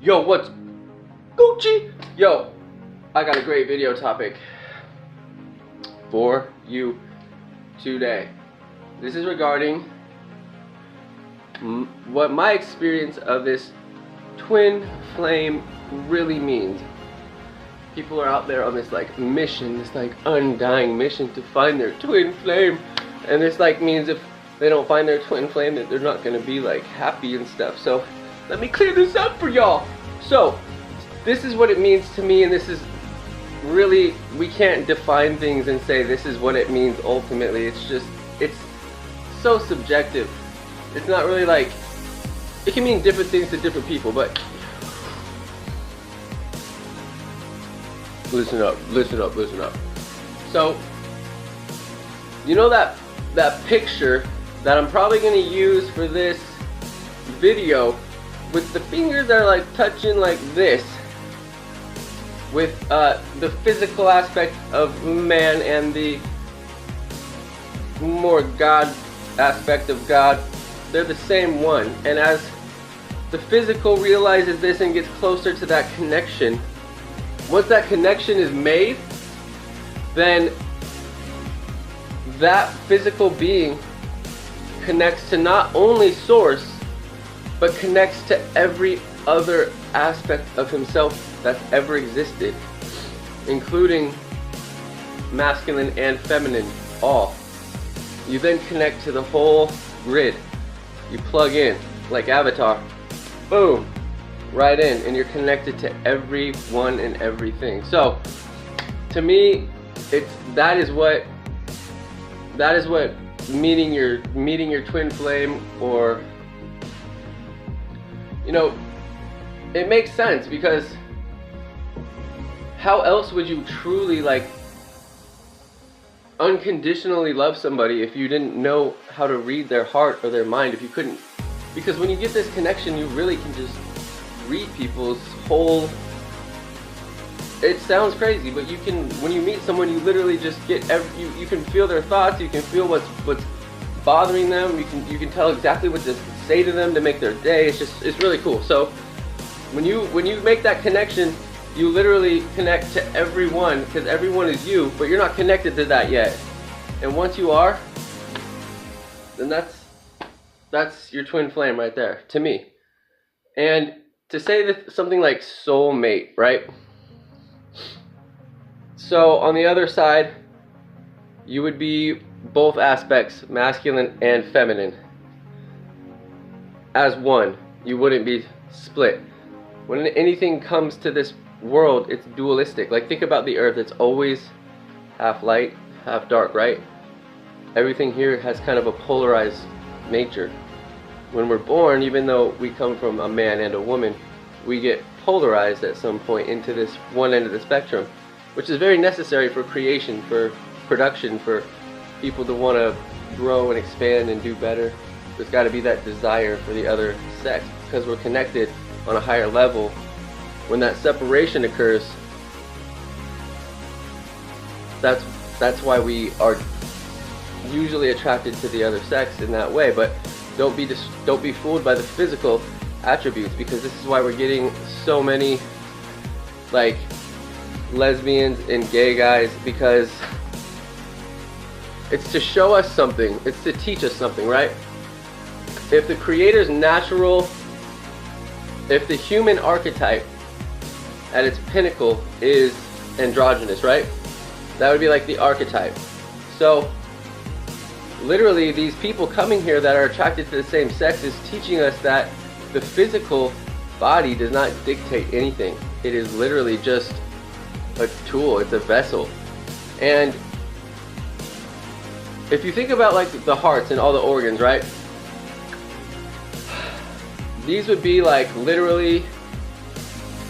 Yo, what's Gucci? Yo, I got a great video topic for you today. This is regarding what my experience of this twin flame really means. People are out there on this like mission, this like undying mission to find their twin flame, and this like means if they don't find their twin flame that they're not gonna be like happy and stuff. So let me clear this up for y'all. So this is what it means to me, and this is really, we can't define things and say this is what it means ultimately. It's just, it's so subjective. It's not really like, it can mean different things to different people, but listen up, listen up, listen up. So, you know that picture that I'm probably going to use for this video with the fingers that are like touching like this, with the physical aspect of man and the more God aspect of God, they're the same one. And as the physical realizes this and gets closer to that connection, once that connection is made, then that physical being connects to not only source, but connects to every other aspect of himself that's ever existed, including masculine and feminine, all. You then connect to the whole grid. You plug in, like Avatar, boom, right in, and you're connected to everyone and everything. So, to me, that is what meeting your twin flame, or, you know, it makes sense, because how else would you truly like unconditionally love somebody if you didn't know how to read their heart or their mind? If you couldn't, because when you get this connection, you really can just read people's whole, it sounds crazy, but you can, when you meet someone, you literally just get you can feel their thoughts, you can feel what's bothering them, you can tell exactly what to say to them to make their day. It's really cool. So when you make that connection, you literally connect to everyone, because everyone is you, but you're not connected to that yet. And once you are, then that's your twin flame right there, to me. And to say that something like soulmate, right? So on the other side, you would be both aspects, masculine and feminine, as one. You wouldn't be split. When anything comes to this world, it's dualistic. Like, think about the earth, it's always half light, half dark, right? Everything here has kind of a polarized nature. When we're born, even though we come from a man and a woman, we get polarized at some point into this one end of the spectrum, which is very necessary for creation, for production, for people to want to grow and expand and do better. There's got to be that desire for the other sex, because we're connected on a higher level. When that separation occurs, that's why we are usually attracted to the other sex in that way. But don't be fooled by the physical attributes, because this is why we're getting so many like lesbians and gay guys, because it's to show us something, it's to teach us something, right? If the creator's natural, if the human archetype at its pinnacle is androgynous, right? That would be like the archetype. So literally, these people coming here that are attracted to the same sex is teaching us that the physical body does not dictate anything. It is literally just a tool, it's a vessel. And if you think about like the hearts and all the organs, right? These would be like literally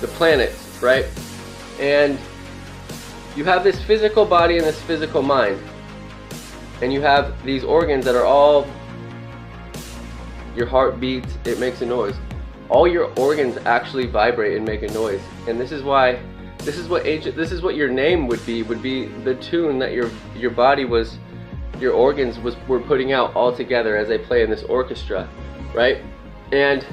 the planets, right? And you have this physical body and this physical mind, and you have these organs that are all, your heart beats, it makes a noise. All your organs actually vibrate and make a noise. And this is why, this is what your name would be the tune that your body was, your organs were putting out all together as they play in this orchestra, right? And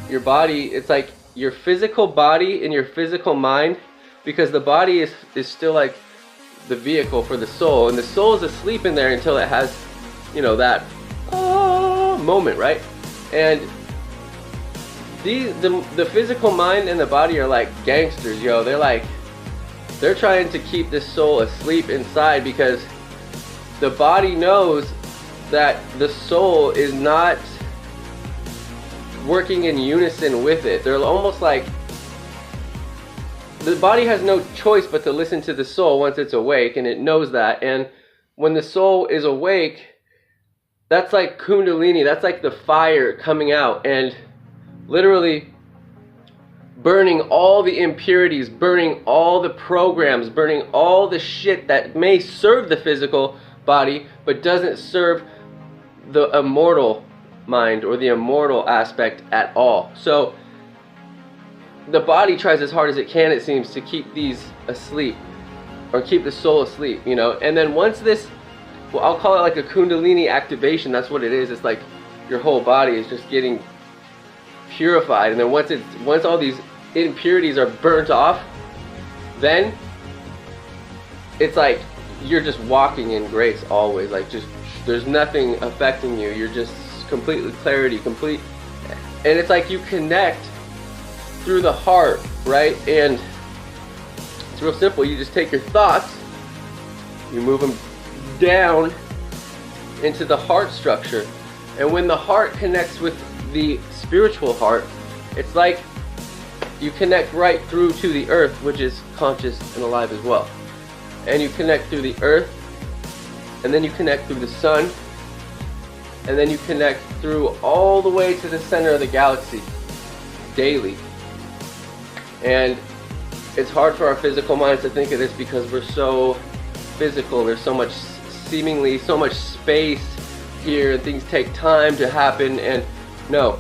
your body, it's like your physical body and your physical mind, because the body is still like the vehicle for the soul, and the soul is asleep in there until it has, you know, that moment, right? And the physical mind and the body are like gangsters, yo. They're trying to keep the soul asleep inside, because the body knows that the soul is not working in unison with it. They're almost like, the body has no choice but to listen to the soul once it's awake, and it knows that. And when the soul is awake, that's like Kundalini, that's like the fire coming out and literally burning all the impurities, burning all the programs, burning all the shit that may serve the physical body but doesn't serve the immortal mind or the immortal aspect at all. So the body tries as hard as it can, it seems, to keep these asleep, or keep the soul asleep, you know. And then once this, well, I'll call it like a Kundalini activation, that's what it is. It's like your whole body is just getting purified, and then once all these impurities are burnt off, then it's like you're just walking in grace always. Like, just there's nothing affecting you. You're just completely clarity, complete, and it's like you connect through the heart, right? And it's real simple. You just take your thoughts, you move them down into the heart structure, and when the heart connects with the spiritual heart, it's like you connect right through to the earth, which is conscious and alive as well. And you connect through the earth, and then you connect through the sun, and then you connect through all the way to the center of the galaxy daily. And it's hard for our physical minds to think of this because we're so physical. There's so much, seemingly so much space here, and things take time to happen. And no,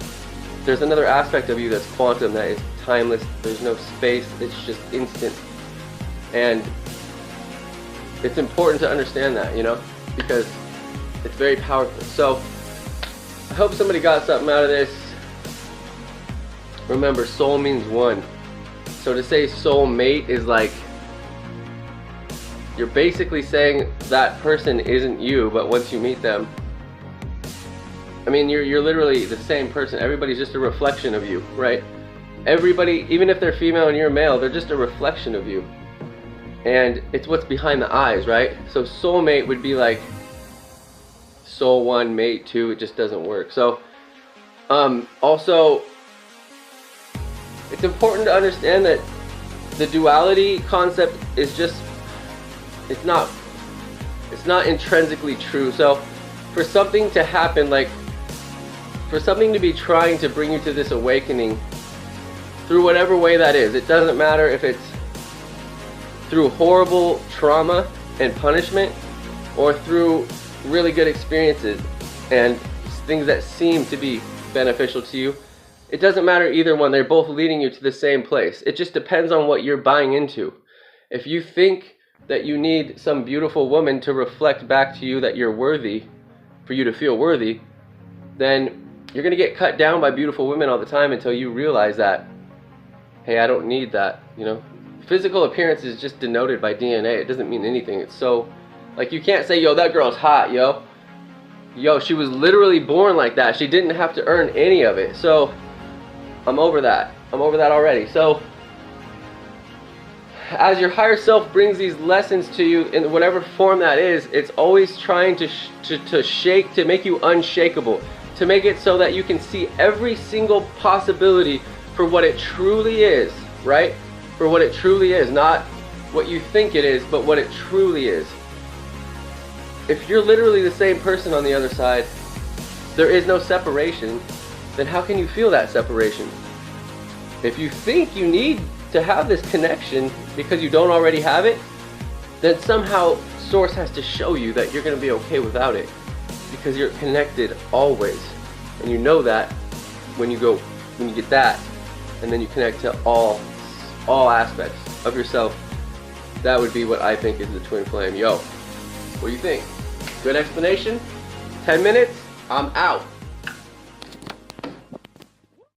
there's another aspect of you that's quantum, that is timeless. There's no space, it's just instant. And it's important to understand that, you know, because it's very powerful. So I hope somebody got something out of this. Remember, soul means one. So to say soul mate is like, you're basically saying that person isn't you, but once you meet them, I mean, you're literally the same person. Everybody's just a reflection of you, right? Everybody, even if they're female and you're male, they're just a reflection of you. And it's what's behind the eyes, right? So soulmate would be like soul one, mate two. It just doesn't work. So also, it's important to understand that the duality concept is just, it's not intrinsically true. So for something to happen, like for something to be trying to bring you to this awakening through whatever way that is, it doesn't matter if it's through horrible trauma and punishment or through really good experiences and things that seem to be beneficial to you. It doesn't matter either one. They're both leading you to the same place. It just depends on what you're buying into. If you think that you need some beautiful woman to reflect back to you that you're worthy, for you to feel worthy, then you're going to get cut down by beautiful women all the time until you realize that, hey, I don't need that, you know. Physical appearance is just denoted by DNA. It doesn't mean anything. It's so, like, you can't say, yo, that girl's hot, yo. Yo, she was literally born like that. She didn't have to earn any of it. So I'm over that. I'm over that already. So as your higher self brings these lessons to you in whatever form that is, it's always trying to shake, to make you unshakable, to make it so that you can see every single possibility for what it truly is, right? For what it truly is, not what you think it is, but what it truly is. If you're literally the same person on the other side, there is no separation, then how can you feel that separation? If you think you need to have this connection because you don't already have it, then somehow Source has to show you that you're going to be okay without it, because you're connected always. And you know that when you get that, and then you connect to all aspects of yourself. That would be what I think is the twin flame. Yo, what do you think? Good explanation? 10 minutes? I'm out.